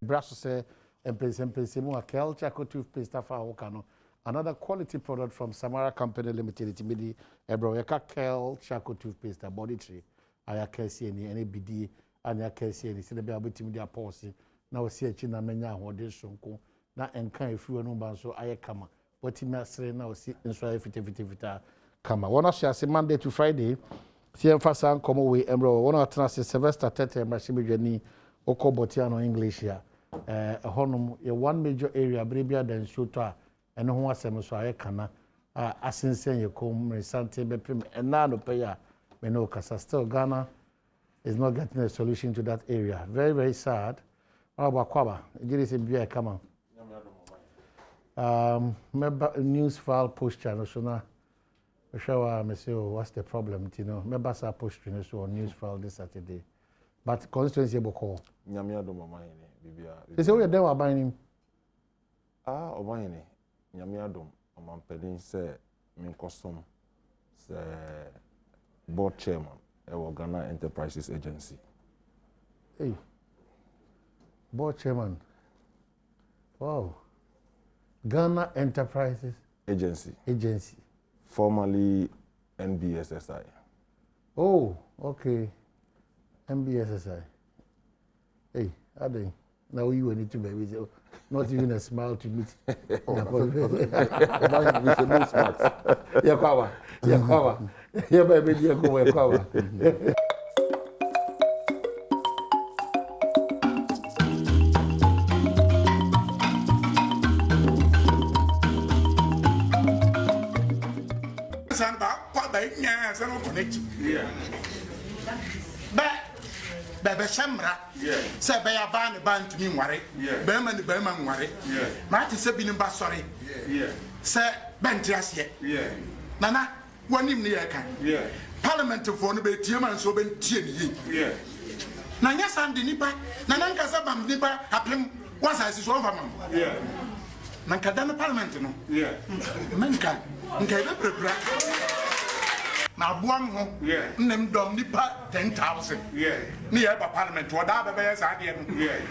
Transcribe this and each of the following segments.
brasso say Mpensenpensenmu a Kel toothpaste afa another quality product from Samara Company Limited. It made ebro yaka Kel toothpaste a body tree. Aya kesi any BD and ya kesi any sine be abetimi dia policy. Na we see achi na menya ahode sonko na enka efiwe no ba so aye kama. Wati me asre na we see nso aye fita kama. Wona so ase Monday to Friday. See emphasize nkomo we emro wona atena se Sylvester Tete machimedwani okobotiano English ya. Honum ye one major area brebia dan shoto a eno ho asem so aye kana asensen ye kom resante bepem ena no pay a me no kasa still Ghana is not getting a solution to that area. Very, very sad. Kwaba, come on. News file posture, no so now. I say, what's the problem? You know, members are posting so on news file this Saturday. But constituency boko. Nyamia do mama They say we are there buying him. Obanyene. Nyamia do Mampedin say min custom say board chairman of Ghana Enterprises Agency. Hey, board chairman. Wow. Ghana Enterprises Agency. Formerly NBSSI. Oh, okay. NBSSI. Hey, Adom. Now you need to baby. Not even a smile to meet. Yeah, baby, you go. Bebe Shamra, say by a band to me, worry, Berman, worry. Marty Sabine Bassori, say Bentias yet. Nana, one in the air. Parliament of one bit, Tiaman so ben Tierney. Nanya Sandy Nipa, Nananka Sabam Nipa, happened once I saw over. Nankadana Parliament, no? Manka, okay, now, one named Dom Nipa 10,000. Near Parliament, what other bears are here.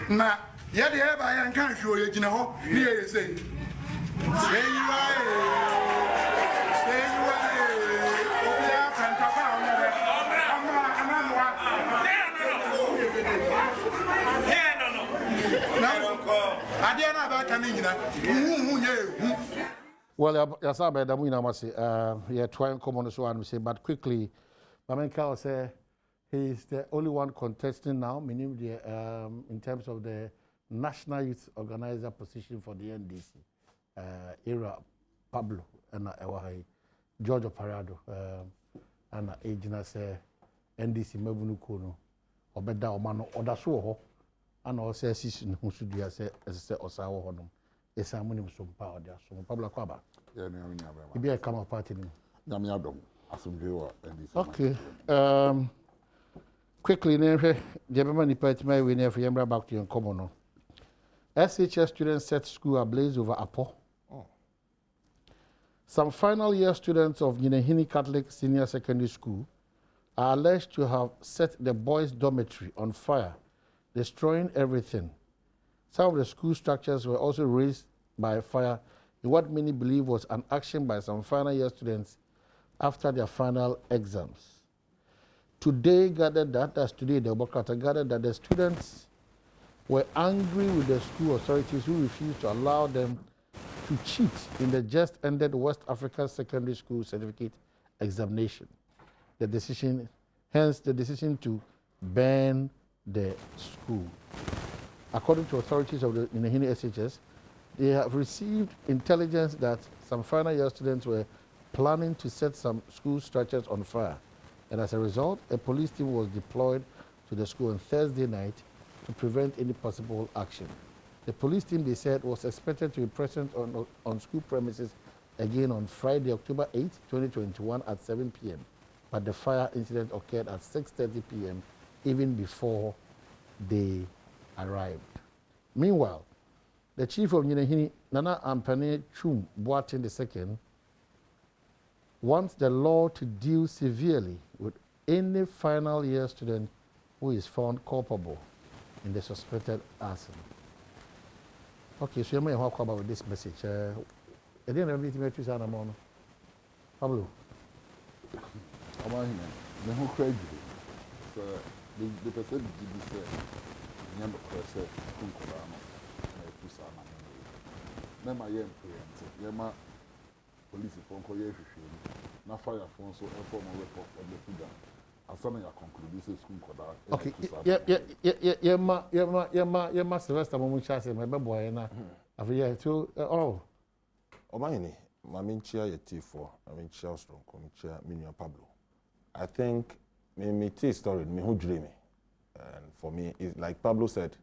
Now, yet the air I can't show you, know, here you say. Say you Well, yes, I bet we must say, yeah, try and come on so and say, but quickly, Mamenka will say he's the only one contesting now, meaning the in terms of the national youth organizer position for the NDC. Era Pablo and George Parado and Agina say NDC Mebunu Kono, Obeda Omano, Odaso, and also season who should be as a Osawa Honum. Yes, I'm winning some power there. So, Pablo Kwaba. Yeah, you be a come up party. Okay. Quickly, Jebemani Petma, we never remember back to your common. SHS students set school ablaze over Apo. Some final year students of Yinehini Catholic Senior Secondary School are alleged to have set the boys' dormitory on fire, destroying everything. Some of the school structures were also razed by fire in what many believe was an action by some final year students after their final exams. Today, gathered that the students were angry with the school authorities who refused to allow them to cheat in the just ended West Africa Secondary School Certificate examination. Hence the decision to ban the school. According to authorities of the Yinehini SHS, they have received intelligence that some final year students were planning to set some school structures on fire. And as a result, a police team was deployed to the school on Thursday night to prevent any possible action. The police team, they said, was expected to be present on school premises again on Friday, October 8, 2021 at 7 p.m. But the fire incident occurred at 6:30 p.m. even before they arrived. Meanwhile, the chief of Yinehini, Nana Ampane Chum Boateng II, wants the law to deal severely with any final year student who is found culpable in the suspected arson. Okay, so you may talk about this message. I didn't have anything to say on the Pablo. I'm on the whole crazy. So the person did this. Number person, Kunkulano, Pusana. Nema yem preempted. Yema police phone call you. Now fire phone so inform a report of the figure. As some of your conclusions, okay, yeah, Sylvester Momucha said, my boy, and I've yet to oh. Omani, Maminchia T4, Maminchia Strong, Comichia, Minia Pablo. I think me tea story, me who dreaming. And for me, it's like Pablo said,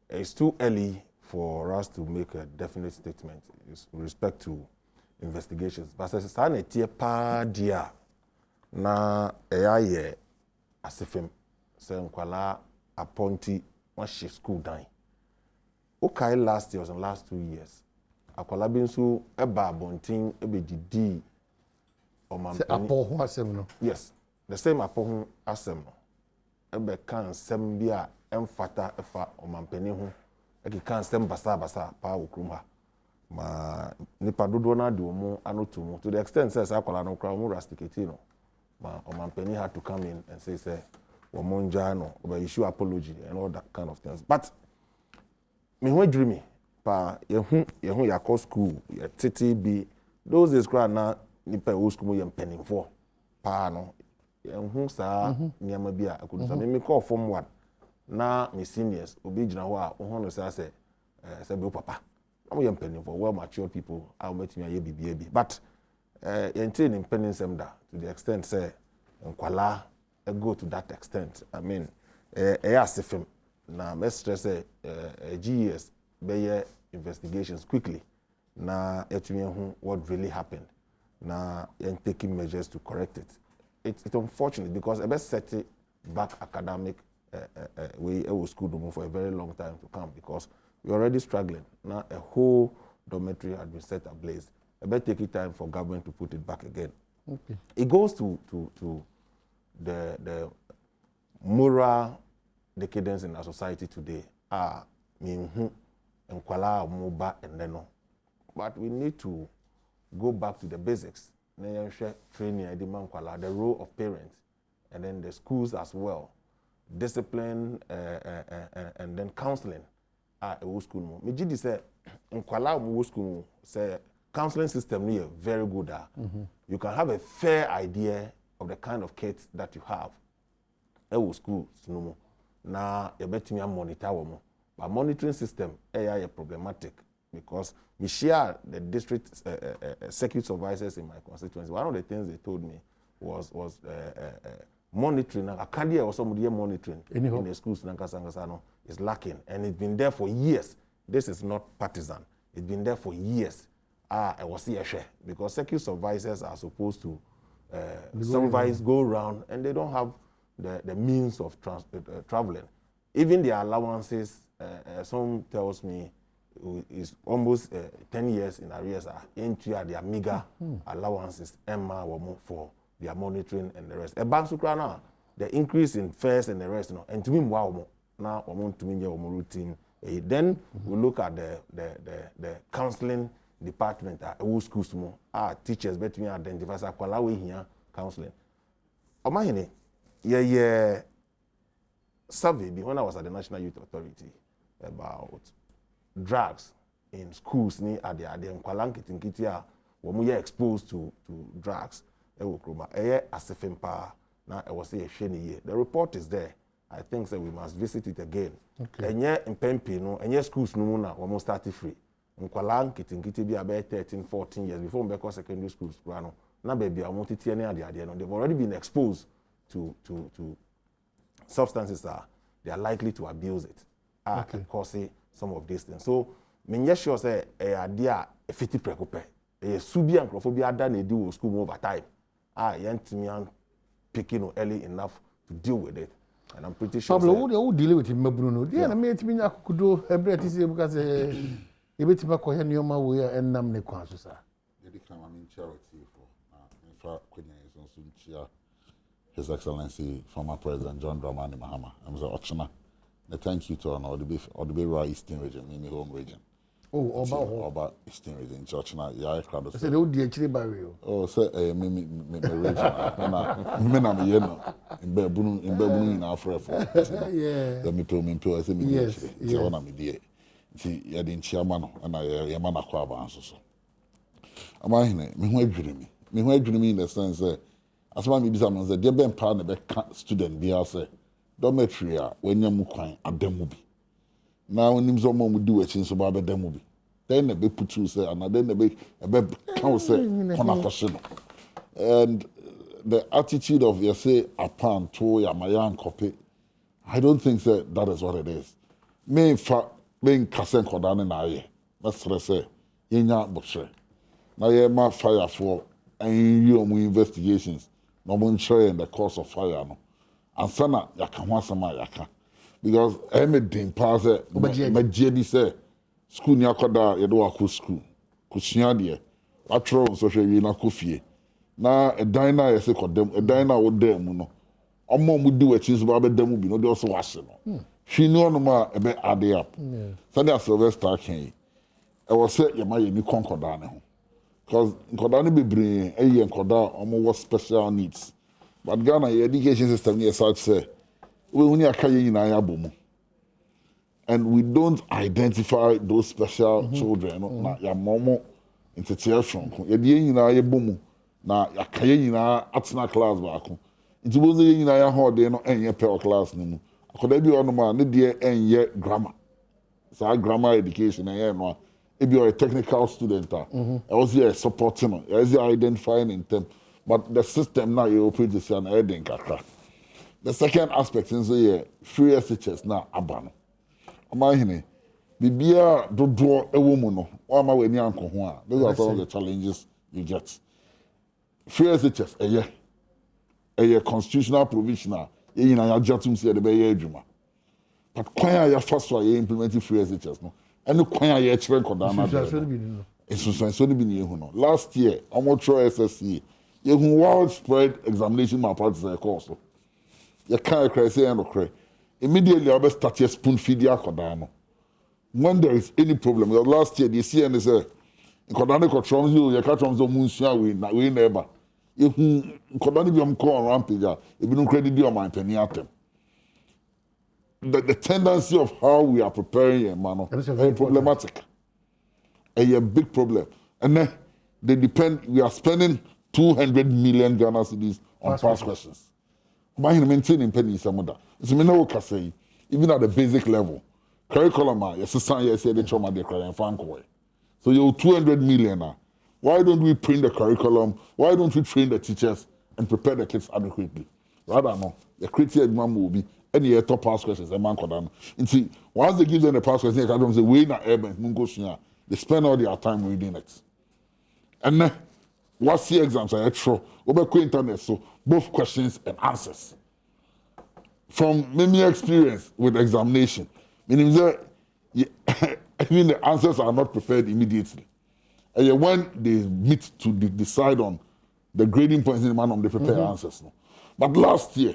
it's too early for us to make a definite statement with respect to investigations. But as a tia pa dia na eya asifem se nkwala appointee one shift school down. Okay, last year and last 2 years. Akwala bi nso eba abontin ebe didi o man apo asem no. Yes, the same apo asem no. Ebe kan sem bia emfata efa o man pani ho. Eki kan sem basa pa okrum ha. Ma nipa dodo na de omo anoto mu to the extent says akwala no kra omo rusticate no. Ma o man pani had to come in and say womonja no oba issue apology and all that kind of things. But me ho dreamy pa yehu yakọ school ye titi bi those days cry na nipa o school ye penning for pa no yehu sa niam bia akudu sa me call form 1 na me seniors obi gina ho a ho no say be papa am ye penning for well matured people I met me ye bibia bi but ye ntin in penning sem da to the extent say nkwala go to that extent. I mean asifem na me stress GES be investigations quickly na etumi hu what really happened na and taking measures to correct it. It's unfortunate because I best set it back academic way school for a very long time to come because we're already struggling. Now a whole dormitory had been set ablaze. I bet take it time for government to put it back again. Okay. It goes to the moral decadence in our society today. But we need to go back to the basics. Training, the role of parents, and then the schools as well. Discipline and then counseling. School. Mijidi say, school say counseling system is very good. You can have a fair idea of the kind of kids that you have. School now you bet me monitor them. But monitoring system is problematic because we share the district circuit supervisors in my constituency. One of the things they told me was monitoring. Acadia or somebody monitoring in the schools is lacking, and it's been there for years. This is not partisan. It's been there for years. I was here because circuit supervisors are supposed to supervise, go around, and they don't have the means of traveling. Even their allowances, some tells me is almost 10 years in arrears into their meager allowances for their monitoring and the rest. The increase in fares and the rest, and to me, wow, now to me routine. Then we look at the counseling department at schools teachers bet me identify here counseling. Survey when I was at the National Youth Authority about drugs in schools ni at the nkwalankitinkitia when we are exposed to drugs now I was say the report is there. I think that we must visit it again. Okay. And schools no na almost started free. Nkwalankitinkitia be about 13, 14 years before we go secondary schools. Now baby I want to they've already been exposed to substances they are likely to abuse it causing some of these things. So me sure say idea a fiti preocupe a subi and crophobia done do school over time. Young picking early enough to deal with it. And I'm pretty sure Pablo who deal with him Bruno. Yeah, I mean could do every because you bet me ko new ma we and nam ne kwanso sa. They come in charity for His Excellency, former President John Dramani Mahama. I'm the auctioneer. Thank you to all the Beira Eastern region, in the home region. Oh, Oba Eastern Region Church na ya crowd. Say they would be actually by you. Oh, say me region na me ye no. Imbe bunu na afre for. Yeah. Let me pay I say me Yes. Ti ona me die. Ti ya di nchiama no na ya ma na kwa ba nso so. Amahine me ho adwiri me. Me ho adwiri me in the sense asema me bisa me say de be mpa na be student bi ase dormitory a wanya mu kwan adamu bi. Na onim so mo mu di wachi nso ba be damu bi. Then be put to say and then be can say and the attitude of you say apan to ya mayan copy, I don't think that is what it is. Me in fact being kasen kodane na ye. That's say yenya boshe. Na ye ma fire for and you investigations. No one share in the course of fire no. And sana yaka wasama yaka. Because everything pass me say school ni akoda ye do akọ school kusua de atro so hwe wi na kofie na edan na ye se kodem edan na wo dem mu no omo mu di wachi so ba be dem bi no de so wase no hwi ni ono ma ebe ade up so that Sylvester kan e wo se ye ma ye ni konkoda ne ho because konkoda ne bebre eye konkoda omo wo special needs but Ghana education system ni such say we huni akaye nyina ya bomu. And we don't identify those special children. Na ya momo interpretation. Ya die nyina ye bomu. Na ya kaye nyina atena class ba ko. Nti bo ye nyina ya hode no enye per class ni mu. Akoda bi ono ma ne die enye grammar. So grammar education enye no. If you are a technical student, I was here supporting, I was identifying in them. But the system now you operate is an heading kakra. The second aspect is the free SHS now abano. Amahine, bibia dodo ewo mu no, o ma we ni anko ho a. Those are some of the challenges you get. Free SHS eye constitutional provisional, ye nyina ya jatum se de be ye adwuma. But kwan ya fa so ye implement free SHS no. Ene kwan ya ye kire koda na be. So bi ni ehu no. Last year, omo SSC, ye hu widespread examination malpractice course. You can't cry say no cry. Immediately I start your spoon feed ya kodano. When there is any problem, last year the CN say kodano ko from you catch from the munsia we neighbor. You kodano bi am call rampage a e bi no credit di o man penny atem. The tendency of how we are preparing a man is very problematic. A big problem. And then they depend we are spending 200 million Ghana cedis on past questions. Mind maintaining penny some other. It's me no say even at the basic level. Curriculum yes the trauma they cry and fan coy. So you 200 million now. Why don't we print the curriculum? Why don't we train the teachers and prepare the kids adequately? Rather no, the critical man will be any top past questions a man could and see once they give them the past questions, they can say we na urban they spend all their time reading it. And then what's the exams are extra over internet so both questions and answers. From many experience with examination, meaning that even the answers are not prepared immediately. And when they meet to decide on the grading points in the man they prepare answers. No? But last year,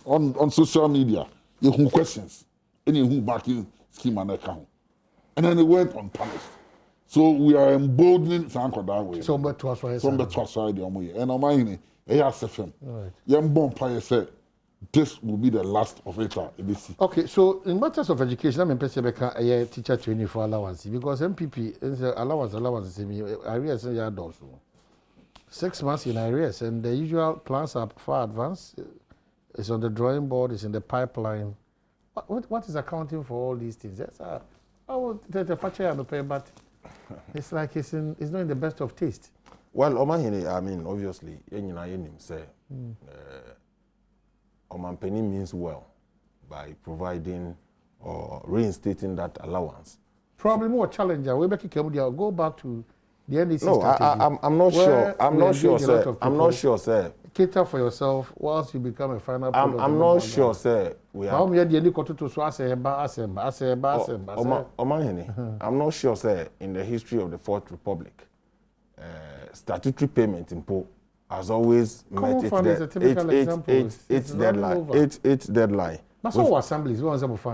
on social media, you have questions, and you have backing scheme and account. And then they went unpunished. So we are emboldening Sanko that way. Some better side. And I'm saying, this will be the last of it. Okay, so in matters of education, I'm a teacher training for allowance because MPP is allowance Arrears and 6 months in arrears, and the usual plans are far advanced. It's on the drawing board, it's in the pipeline. What is accounting for all these things? That's the factory and the pay, but it's like it's not in the best of taste. Well, Omahini, I mean, obviously, say, Omampeni means well by providing or reinstating that allowance. Probably more challenging. We go back to the NDC strategy. I'm not sure. I'm not sure, sir. I'm not sure, sir. Cater for yourself whilst you become a final product. I'm not sure, sir. I'm not sure, sir, in the history of the Fourth Republic, statutory payment in Po has always met its deadline. But so assemblies,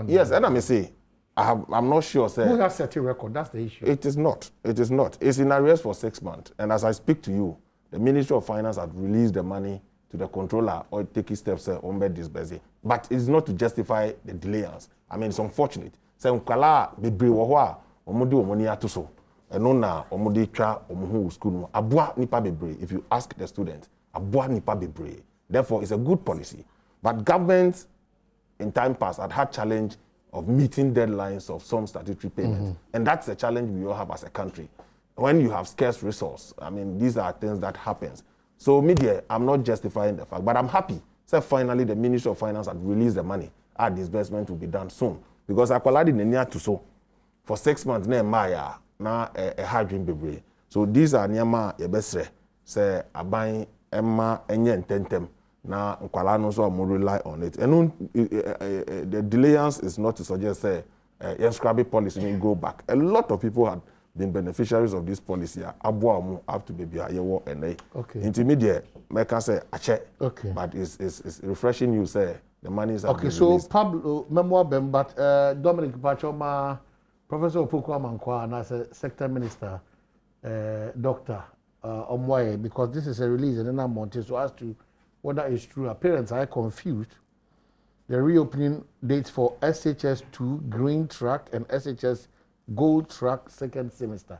yes, and I may say, I'm not sure, sir. Who has set a record? That's the issue. It is not. It is not. It's in arrears for 6 months. And as I speak to you, the Ministry of Finance has released the money to the controller or taking steps on this busy. But it's not to justify the delayance. I mean, it's unfortunate. So, Kala bebre wohwa omudi omoni atuso. Eno na omudi twa omuhu school no. Abua nipa bebre. If you ask the students, abua nipa bebre. Therefore, it's a good policy. But governments in time past had challenge of meeting deadlines of some statutory payments. And that's a challenge we all have as a country. When you have scarce resource, I mean, these are things that happens. So media, I'm not justifying the fact, but I'm happy. So finally, the Ministry of Finance had released the money. Our disbursement will be done soon. Because I called in the near to so. For 6 months, na a hard dream baby. So these are Nyama Yebesre, say, Abai, Emma, Enyen Tentem. Now, Nkwala no so more rely on it. And the delayance is not to suggest say scrappy policy will go back. A lot of people had been beneficiaries of this policy. Abuamu have to be a year and they. Okay. Intermediate, I can say a check. Okay. But it's refreshing. You say the money is okay. So released. Pablo memoir ben, but Dominic Bachoma, Professor Opukwa Mankwa, and as a sector minister, Doctor Omwaye, because this is a release and then I'm wanting to ask you whether it's true. Our parents are confused. The reopening dates for SHS2 Green Track and SHS Gold Track second semester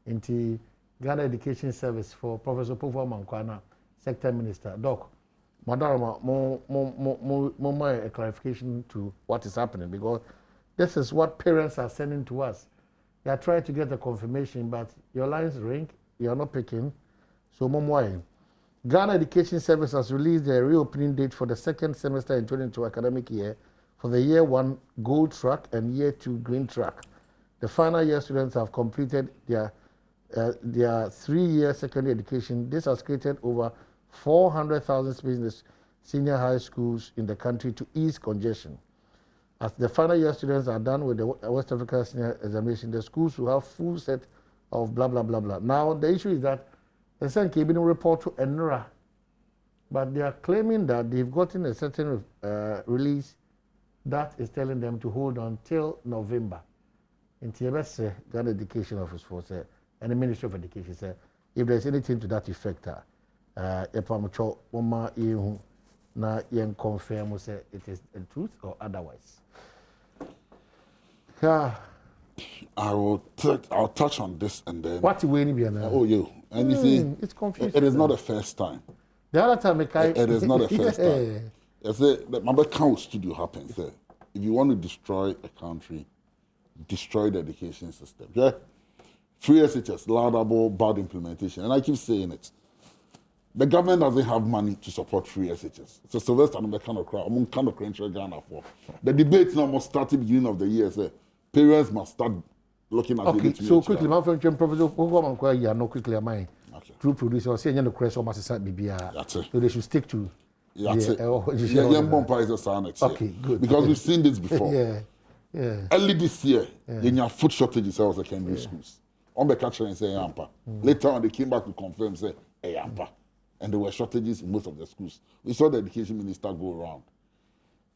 into Ghana Education Service for Professor Pova Mankwana, Sector Minister. Doc, Madam, more a clarification to what is happening, because this is what parents are sending to us. They are trying to get a confirmation, but your lines ring, you are not picking. So, Momoy. Ghana Education Service has released their reopening date for the second semester in 2022 academic year for the Year 1 Gold Track and Year 2 Green Track. The final year students have completed their 3-year secondary education. This has created over 400,000 spaces in the senior high schools in the country to ease congestion. As the final year students are done with the West Africa Senior Examination, the schools will have full set of blah, blah, blah, blah. Now, the issue is that the Sen Cabinet report to ENRA, but they are claiming that they've gotten a certain release that is telling them to hold on till November. In TBS, Ghana Education Office for say, and the Ministry of Education said, if there's anything to that effect, Epamucho, Oma Yehu, na yen confirm say it is the truth or otherwise. Yeah. I'll touch on this and then. What you waiting be now? Oh, you. And you see, it's confusing. It is not the first time. The other time, it is not the first time. I say that my count studio happens. If you want to destroy a country, destroy the education system. Yeah? Free SHS, laudable, bad implementation. And I keep saying it. The government doesn't have money to support free SHS. So Sylvester and the kind of crowd, among kind of country Ghana for. The debate now must start at the beginning of the year. Say, parents must start looking at okay, so quickly, my friend, Professor Pogwa, you are not quickly, am I? True producer, saying you know, Chris or Master BBR. That's it. So they should stick to. That's it. Okay, good. Because we've seen this before. Yeah. Early this year, in your food shortages in secondary schools. On the catcher and say Yampa. Later on, they came back to confirm, say Yampa. And there were shortages in most of the schools. We saw the education minister go around.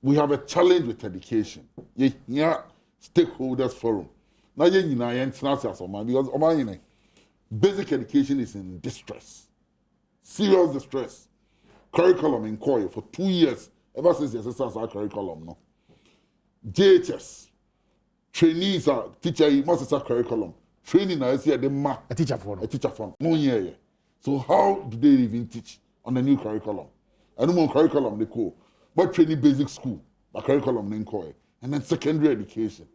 We have a challenge with education. Yeah, stakeholders forum. Now, because basic education is in distress, serious distress. Curriculum in Korea for 2 years, ever since the assistants are curriculum. No, JHS, trainees are teacher, you must start curriculum. Training now is here, a teacher for no year. So how do they even teach on the new curriculum? I don't know curriculum they call, but training basic school, the curriculum in Korea, and then secondary education.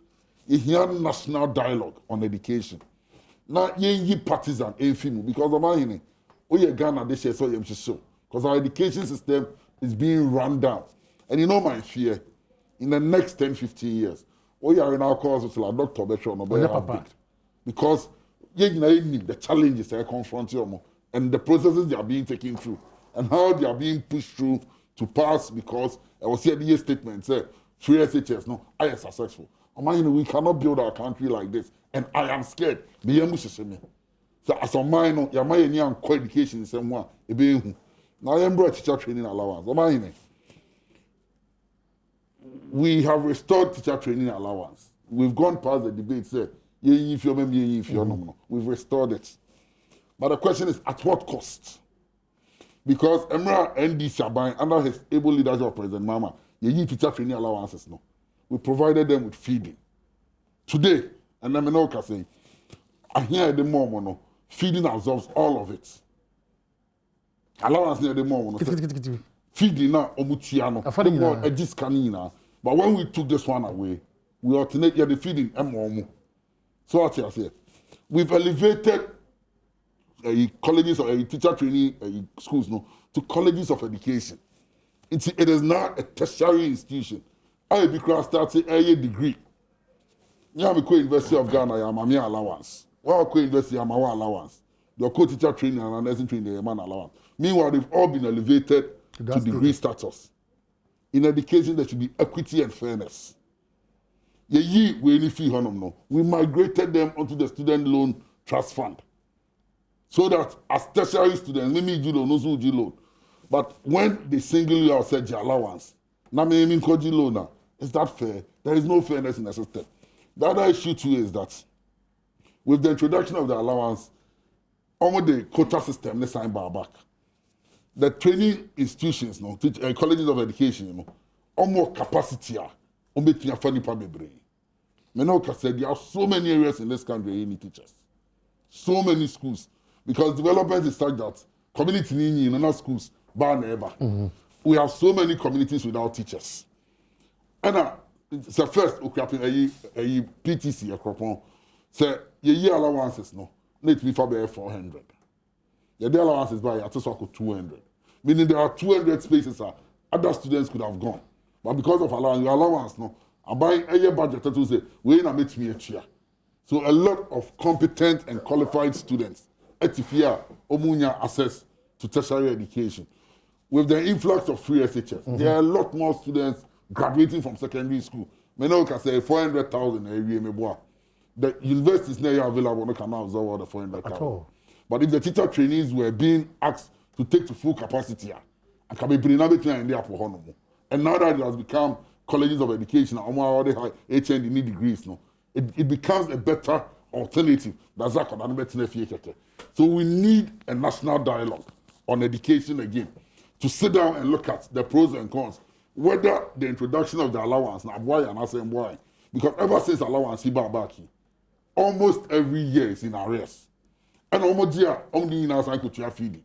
You hear national dialogue on education. Now you partisan because of my Ghana this year so you show because our education system is being run down. And you know my fear in the next 10-15 years, we are in our course with a doctor because the challenges they are confronting and the processes they are being taken through and how they are being pushed through to pass because I was saying the statement say free SHS no I am successful. We cannot build our country like this, and I am scared. So as a minor, you might need education in some way. Now I am brought teacher training allowance. We have restored teacher training allowance. we've gone past the debate, say, if you're no. We've restored it. But the question is, at what cost? Because Emra NDC are buying under his able leadership of President Mama, ye teacher training allowances, no. We provided them with feeding. Today, and I'm not saying, I hear the mom, no, feeding absorbs all of it. Allowance near the mom, no. Feeding now, omutiano, a discanina. But when we took this one away, we alternate the feeding and so what I say, we've elevated colleges or teacher training schools no to colleges of education. It is now a tertiary institution. I be class starting a degree. Yeah, I'm University of Ghana, I'm a allowance. Well, University, I'm allowance. Your co-teacher training and nursing training, a man allowance. Meanwhile, they've all been elevated to degree status. In education, there should be equity and fairness. We migrated them onto the student loan trust fund. So that as tertiary students, maybe you don't know who you loan. But when they single you out, said your allowance, now maybe you loan. Is that fair? There is no fairness in the system. The other issue too is that with the introduction of the allowance, almost the quota system, let's sign back. The training institutions, colleges of education, almost capacity are making a funny problem. Menoka said there are so many areas in this country where you need teachers. So many schools. Because development is such that community in other schools, bar never. We have so many communities without teachers. And so first, a PTC, a crop, say, your allowances, no, need to be for 400. Your allowances by at 200. Meaning there are 200 spaces other students could have gone. But because of allowance, no, I buy a year budget to say, we ain't make me a chair. So a lot of competent and qualified students, etifia, omunya access to tertiary education. With the influx of free SHS, there are a lot more students graduating from secondary school. Many can say 400,000 a year. The universities now available, no can now absorb all the 400,000. But if the teacher trainees were being asked to take to full capacity, and can be bringing everything in there for honor. And now that it has become colleges of education, already have HND degrees, no, it becomes a better alternative. So we need a national dialogue on education again to sit down and look at the pros and cons. Whether the introduction of the allowance, now why and I say why. Because ever since allowance, almost every year is in arrears. And almost here, only in our cycle to feeding.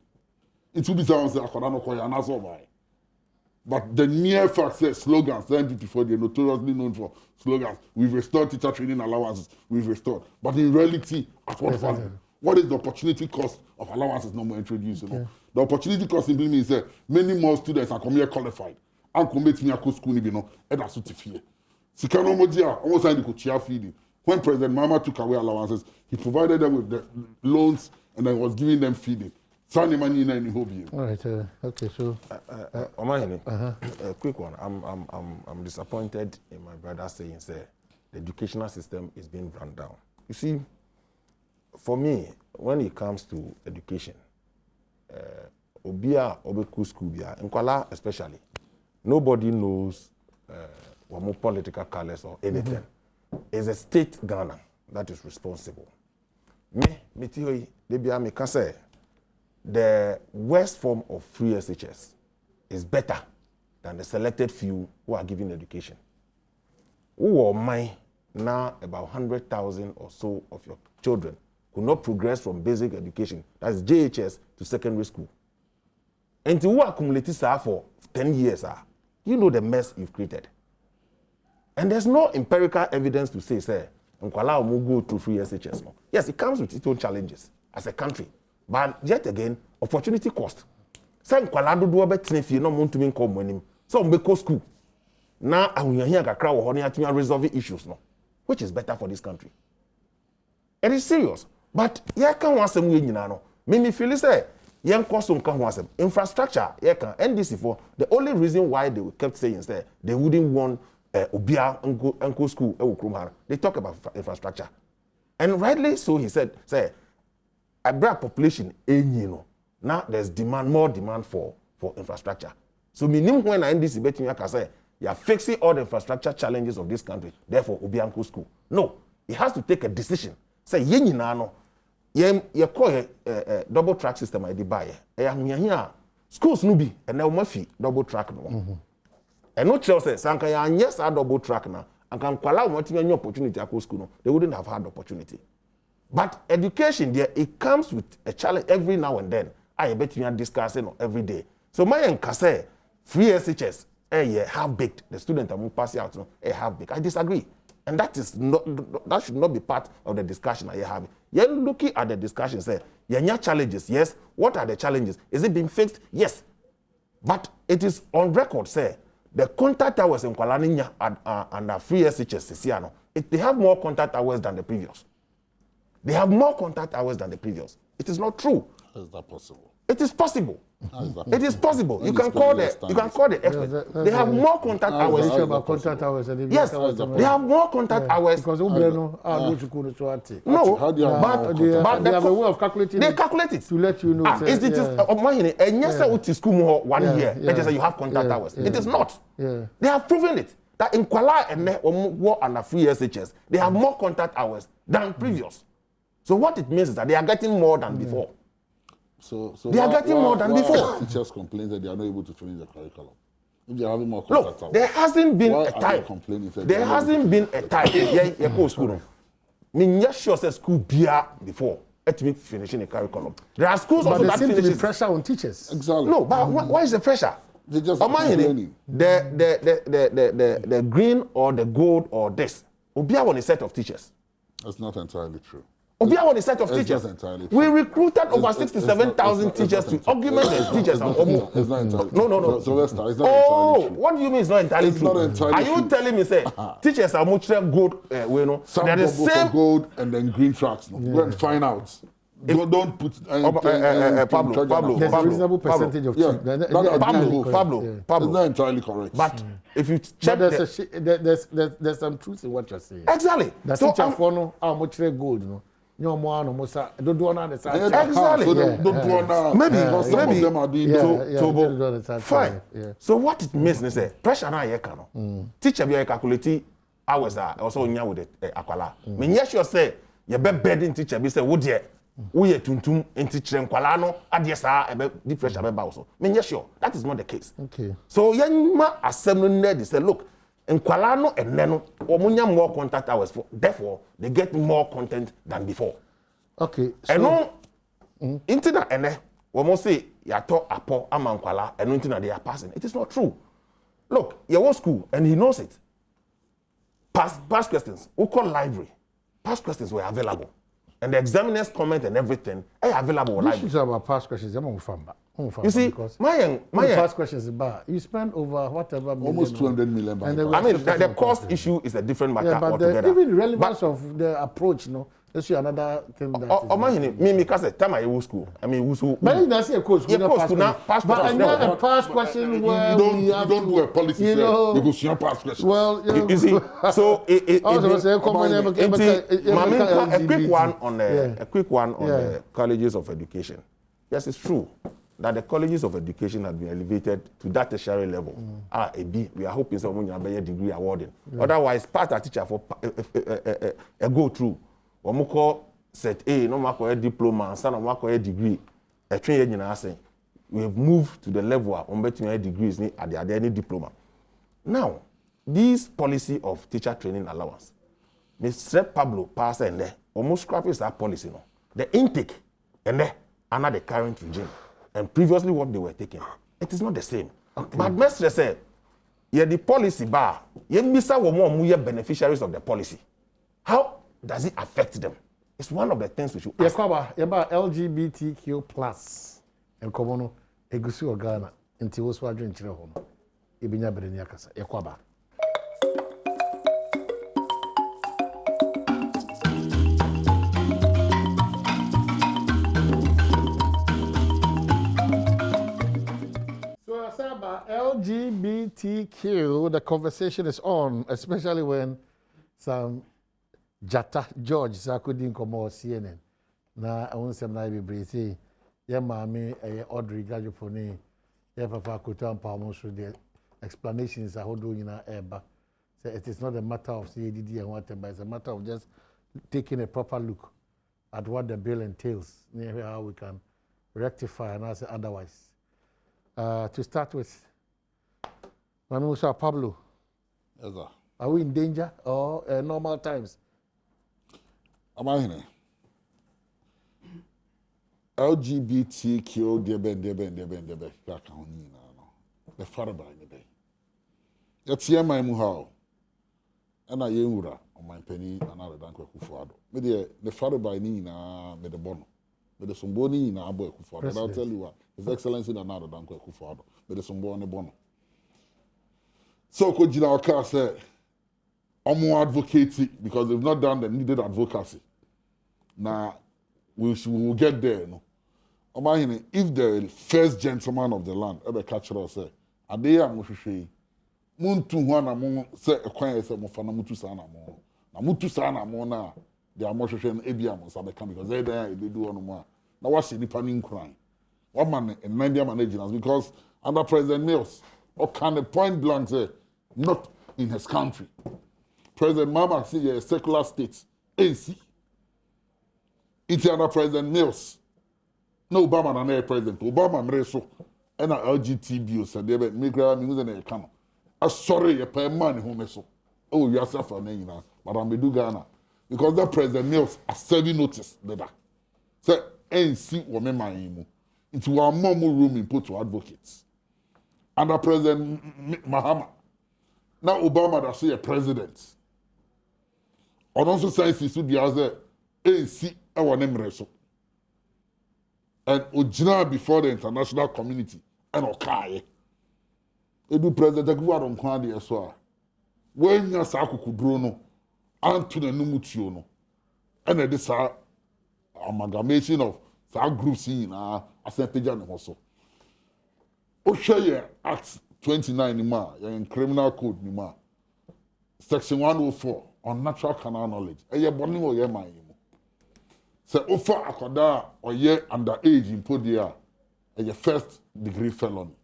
It will be someone say, but the mere fact says slogans, before they're notoriously known for slogans. We've restored teacher training allowances, we've restored. But in reality, at what value? What is the opportunity cost of allowances no more introduced? The opportunity cost simply means that many more students are coming here qualified and commit me a school, and that's what fear. Sikanomodia almost had to feeding. When President Mama took away allowances, he provided them with the loans and then was giving them feeding. All right. Okay. So, a quick one. I'm disappointed in my brother saying that the educational system is being run down. You see, for me, when it comes to education, obia obeku school bia, Nkwala especially, nobody knows what political colors or anything. It's a state Ghana that is responsible. Me tioi debia me can say. The worst form of free SHS is better than the selected few who are giving education. Who are mine now about 100,000 or so of your children who not progress from basic education, that's JHS, to secondary school. And who accumulated for 10 years, you know the mess you've created. And there's no empirical evidence to say, Nkwala will go through free SHS. No. Yes, it comes with its own challenges as a country. But yet again, opportunity cost. Some Nkwala do a better if you don't want to be come when him. Some make school. Now I will hear a crowd or honey resolving issues, no, which is better for this country. It is serious. But yeah, can want some winning now. Me feel say young costume can want some infrastructure. Yeah, can NDC for the only reason why they kept saying that they wouldn't want Obia and go school. They talk about infrastructure, and rightly so. He said, "Say, a black population, now there's more demand for infrastructure. So meaning when NDC betting, I can say, you are fixing all the infrastructure challenges of this country. Therefore, Obianko school. No, he has to take a decision. Say, ye no, ye call a double track system. I did buy it. Schools no be and now mafia double track no. And no child says, Sanka, yes, I double track now. And can allow what you opportunity at school. No, they wouldn't have had opportunity. But education, there it comes with a challenge every now and then. I bet you are discussing every day. So my enkase free SHS, half baked. The student are pass out, half baked. I disagree, and that should not be part of the discussion I have. You're looking at the discussion, say, yeah, challenges. Yes. What are the challenges? Is it being fixed? Yes. But it is on record, say, the contact hours in Kuala Lumpur and the free SHS, they have more contact hours than the previous. They have more contact hours than the previous. It is not true. How is that possible? It is possible. It is possible. You can call the expert. They have more contact hours. Yes, they have more contact hours. Because no, but they have a way of calculating. They calculate it to let you know. It is and yes, school 1 year. They just say you have contact hours. It is not. They have proven it that in Kuala and the free SHS they have more contact hours than previous. So what it means is that they are getting more than before. So they are getting more than before. Teachers complain that they are not able to finish the curriculum. If they are having more contact hours. There hasn't been a time. There hasn't been a time. Yeah, go school. Me just sure say school beer before. Let me finishing the curriculum. There are schools also that finish pressure on teachers. Exactly. No, but why is the pressure? They just complaining. The green or the gold or this. Obia on a set of teachers. That's not entirely true. Obia on a set of teachers. We recruited over 67,000 teachers to augment the teachers. It's not entirely true. No. So let's start. It's not entirely true. What do you mean it's not entirely it's true? Not entirely are you true. telling me, say, teachers are much gold, some they're the same gold and then green tracks. No? Go and find out. Don't put Pablo. There's a reasonable percentage of Pablo. It's not entirely correct. But if you check, there's some truth in what you're saying. Exactly. The teacher for no how much gold, you know. No more, no more. Don't do another side. Exactly. Don't do another. Maybe some of them are doing fine. So what it means is that pressure na ye kano. Teacher be calculate hours are also nya with the akwala. Me nya sure say you be bedding teacher be say wo de wo ye tuntum enti kire nkwala no ade saa e be the pressure be ba so. Me nya sure that is not the case. Okay. So yenma assembly need say look Nkwala no enne no omunya more contact hours for therefore they get more content than before. Okay. So no internet enne we say yato apo ama nkwala eno internet they are passing. It is not true. Look, your school and he knows it. Past questions, we call library. Past questions were available. And the examiner's comment and everything are available on library. You about past questions, I'm on you see, my past questions about you spend over whatever almost 200 million. I mean, the cost issue is a different matter but altogether. Even the relevance of the approach, let's see another thing that me because time I was school. I mean, but you don't see a course. Past but a past question where you don't do a policy because you past question. Well, you see, so a quick one on the colleges of education. Yes, it's true that the colleges of education have been elevated to that tertiary level. We are hoping someone will be a degree awarding. Otherwise, part of teacher for a go through. When call set A, no matter a diploma, and some of a degree, a training we have moved to the level of between degrees at the any diploma. Now, this policy of teacher training allowance, Mr. Pablo pass and there almost scraps that policy. The intake and there under the current regime. And previously what they were taking, it is not the same. Okay. But Mr. said, the policy bar, more beneficiaries of the policy. How does it affect them? It's one of the things we should ask. About LGBTQ plus and Komono, Egusi or Ghana, until was wondering Chirahom. Ibinya Bereniakasa, Yakwaba. LGBTQ, the conversation is on, especially when some Jata George Sakudin Komo CNN. Na I want some be breezy. Ya mami Audrey Gajoponi, ya papa Kutan Palmosu de explanations are doing in our eba. So it is not a matter of CADD and whatever, but it's a matter of just taking a proper look at what the bill entails, how we can rectify and answer otherwise. To start with, Manusa Pablo, Yes, sir. are we in danger or normal times? Am I here? LGBTQ, the father by the day. That's here my muhao. And I yura on my penny another danko kufado. Maybe the father by Nina, with the bono. With the Sumboni in our boy kufado. I'll tell you what, His Excellency another danko kufado. With the Sumboni bono. So could Jinaka say, I'm more advocating because they've not done the needed advocacy. Now, we will get there. No? If the first gentleman of the land ever catch us, say, Adeya Mushishi, Muntu Wana say a quiet say Mufana Mutu Sana Mo. Na Mutu Sana Mo na they are Moshe and Ebiam Sabeka because they do on more. Now what's the panning crying? One man in Nigeria managing us because under President Mills, or can a point blank say, not in his country. President Mama see a secular state, AC. It's under President Mills. No Obama and no president. Obama mreso. And a LGBTQ said they make a news and a cano. A sorry a per man who meso. Oh, you are suffering now, but I'm do Ghana. Because that President Mills a serving notice that. Say ANC woman my emu. Into our more room in put to advocates. Under President Mahama. Now Obama that say a president. On also science is to the other ANC our name reso. And Ojina before the international community and Okaye. Edu President Akuwa on Kwandi Eswa. When ya Saku Kudrono, Antony Numutiono, and this amalgamation of some groups in Asentejan also. Oshaya Act 29 Nima, in criminal code Nima, section 104 on natural canal knowledge. Eye boni wo ye man. So offer akoda or ye underage in podia a first degree felony.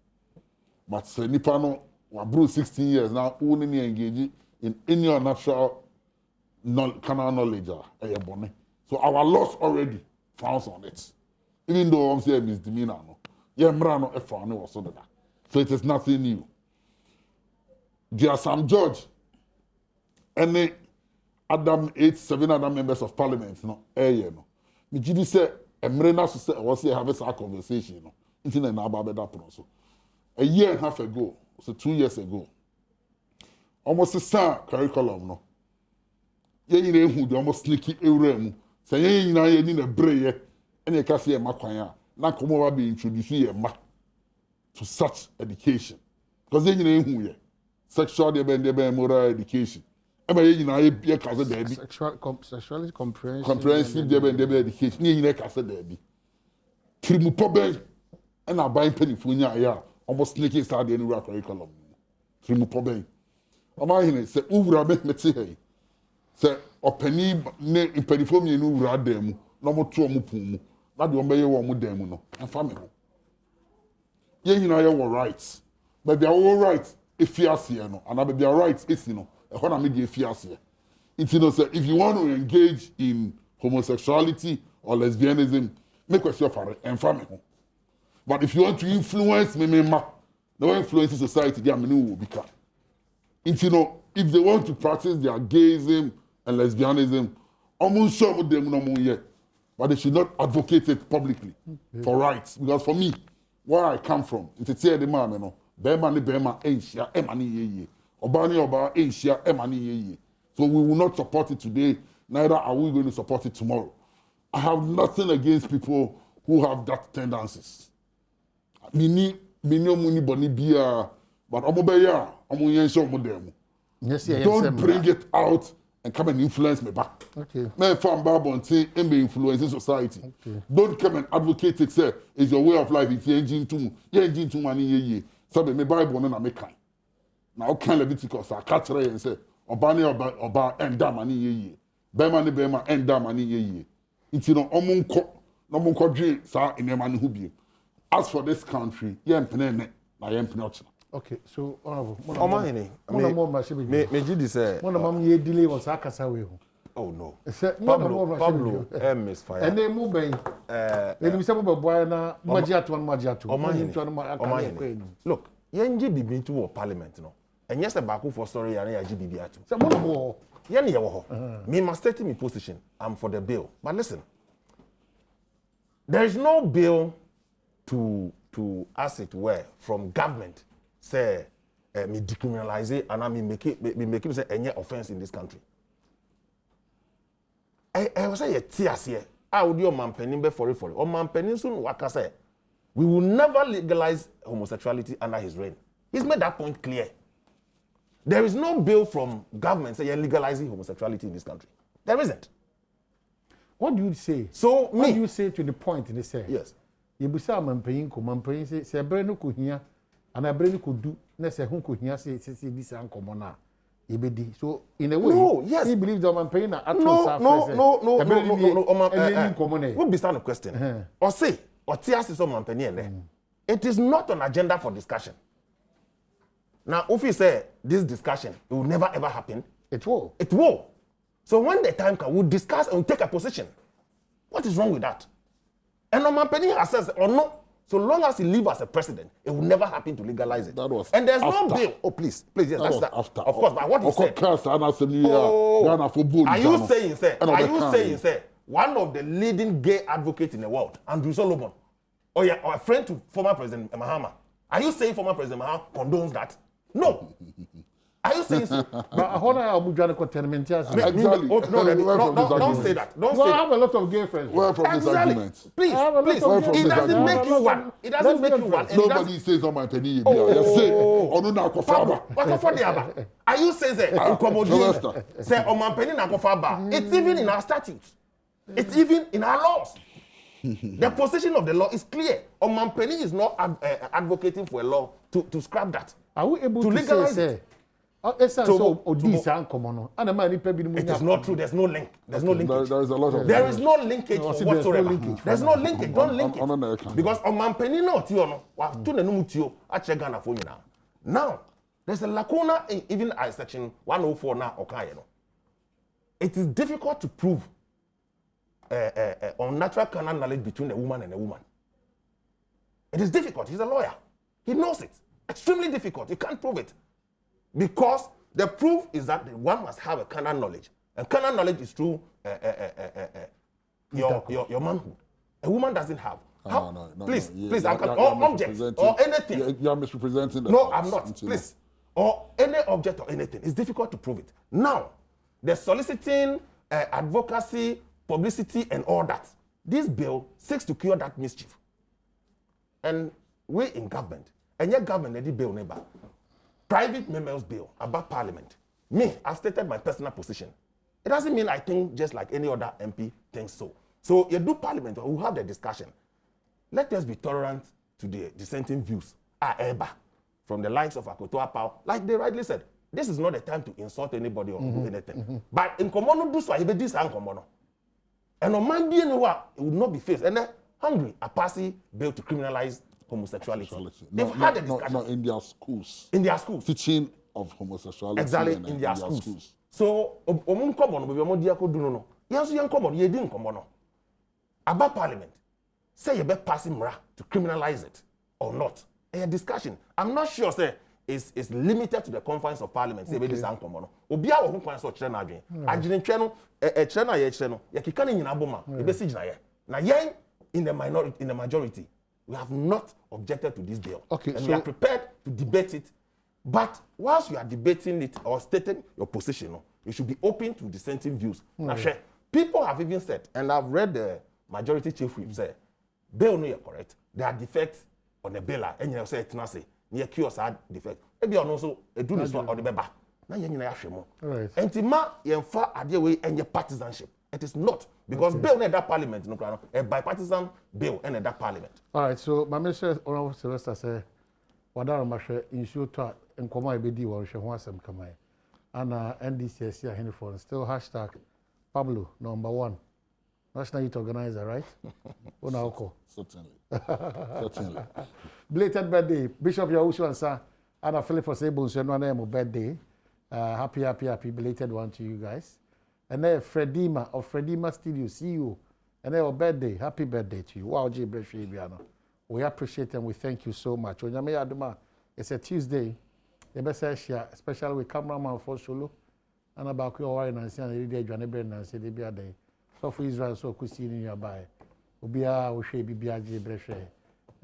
But say nipa no wabru 16 years now only engage in any natural canal knowledge a bone. So our laws already frowns on it. Even though I'm saying misdemeanor no. Ye mra no e fa no was so that. So it is nothing new. There are some judge any Adam 7 other members of parliament no no. Me gidi say emre na so say was have a conversation no. Inti na aba beda so. A year and a half ago, so 2 years ago. Almost the same curriculum no. Ye nyina ehu de almost sneaky ewura mu. Say ye nyina ye ni na breye and ye ka say makwan a na komo wa be introduce ye ma to such education. Because ye nyina ehu ye sexual de moral education. Sexuality comprehensive education. Ni nyina ka say there be. Trimu pobe and aban penifo nya ya almost sneaky start the new curriculum. Trimu pobe. Ama hine say uwura be meti he. Say opani ne penifo mi nu wura dem no mo to mo pum mu. Na de ombe ye wo mo dem no. Enfa me ho. Ye nyina ye wo rights. But they are all rights if you are no. And be their rights is no. If you want to engage in homosexuality or lesbianism, make yourself and family. But if you want to influence no influence society, they will become. If they want to practice their gayism and lesbianism, almost sure with them no more yet. But they should not advocate it publicly for rights. Because for me, where I come from, it's a the man, Bema, Asia, Emani. Obani Oba Asia Emani. So we will not support it today, neither are we going to support it tomorrow. I have nothing against people who have that tendencies. Mini muni boni bia, but omobeya, omoyenso modem. Don't bring it out and come and influence me back. Okay. Me fan Babon say be influencing society. Okay. Don't come and advocate it, say it's your way of life, it's engine too. Ye engine too many ye. Sabe me Bible na me kan. Now, can Leviticus, I catch her and say, Obani Oba and Damani ye. Bema and Damani ye. It's no Omunko J, sir, in a man who be. As for this country, Yem Penene, I am not. Okay, so honorable. Me Judy say. One of them ye delay was Akasa way. Oh no. Pablo, misfire. And they move by. Let me say about Boyana, Majiatu. Look, Yenji be to parliament, no. And yes, a Baku for story and GBB. Some more. Me must state my position. I'm for the bill. But listen, there is no bill to as it were from government say me decriminalize it and I make it say any offense in this country. I was say tears here. I would do man penning for it. Or man penning soon what I say. We will never legalize homosexuality under his reign. He's made that point clear. There is no bill from government saying legalizing homosexuality in this country. There isn't. What do you say? So what do you say to the point they say? Yes. You be say man paying say brand ko hia and a brand ko do na say hu ko hia say this ankomo na e be di. So in a way no, yes. He believes that man paying na no. We'll be starting a question. Or say or tears is man paying there. It is not an agenda for discussion. Now, if you say this discussion, it will never ever happen. It will. It will. So when the time comes, we'll discuss and we'll take a position. What is wrong with that? And no man penny has said or no. So long as he lives as a president, it will never happen to legalize it. That was and there's after. no bill. Oh, please, yes, that that's was that. After. Of course, but what he said. Are you saying, one of the leading gay advocates in the world, Andrew Solomon, or a friend to former President Mahama, are you saying former President Mahama condones that? No. Are you saying so? But how are you going to contaminate us? Exactly. Don't say that. Don't say I have a lot of gay friends. Where from this argument? Please. It doesn't make you one. It doesn't make you one. Nobody says on my penny. Are you saying say on my penny? It's even in our statutes. It's even in our laws. The position of the law is clear. On penny is not advocating for a law to scrap that. Are we able to legalize it? It is not true. There's no link. There's no linkage. There is a lot of. There is no linkage whatsoever. There's no linkage. Don't link it. Because on Mampeni no tio no. Wa tu na numu tio ache Ghana for you now. Now there's a lacuna in even I section 104 now okay no. It is difficult to prove unnatural carnal knowledge between a woman and a woman. It is difficult. He's a lawyer. He knows it. Extremely difficult. You can't prove it. Because the proof is that one must have a carnal knowledge. And carnal knowledge is through your manhood. A woman doesn't have. No. Please, or objects or anything. You are misrepresenting the No, I'm not. Please. Or any object or anything. It's difficult to prove it. Now, the soliciting, advocacy, publicity, and all that. This bill seeks to cure that mischief. And we in government, and your government, the bill neighbor. Private members' bill about parliament. Me, I've stated my personal position. It doesn't mean I think just like any other MP thinks so. So you do parliament, we'll have the discussion. Let us be tolerant to the dissenting views. From the likes of Akoto Apau, like they rightly said, this is not the time to insult anybody or do anything. But in common do so, I this and common. And on my being it would not be faced. And then hungry, a passy bill to criminalize homosexuality. They've had a discussion. Not in their schools. In their schools. Teaching of homosexuality. Exactly, in their schools. So, about parliament, say you better pass him to criminalize it or not. A discussion. I'm not sure, say, it's limited to the confines of parliament. Say, this uncommon. Obia or who can so channel again. I didn't channel a channel, you can't in Aboma, a message. Now, in the minority, in the majority. We have not objected to this bill. Okay, and so we are prepared to debate it. But whilst you are debating it or stating your position, you should be open to dissenting views. Now, people have even said, and I've read the majority chief whip say, bill no, you're correct. There are defects on the bill, and you say it's not say near cure sad defect. Maybe also a do this one or the beba. Now you know right. And Tima yenfa adeway and your partisanship. It is not. Because bill in that parliament, a bipartisan bill in that parliament. All right, so my minister, Honorable Sylvester, said, Wadara Masha, issue to and Koma Bedi or Shawasam Kamai. And NDCS here, for still hashtag Pablo, #1. National Youth Organizer, right? Certainly. Certainly. Belated birthday, Bishop Yahushua and Sir. Ana Philip was able to say no birthday. Happy belated one to you guys. And then Fredima of Fredima Studio, CEO. And then your birthday, happy birthday to you. Wow, J. We appreciate and we thank you so much. It's a Tuesday. The best share, especially with cameraman for solo. And about your wine and see and the day, and say they be a day. So for Israel, so could see in your buy. Ubia, we should be a J.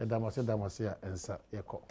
Damase, and sa, yako.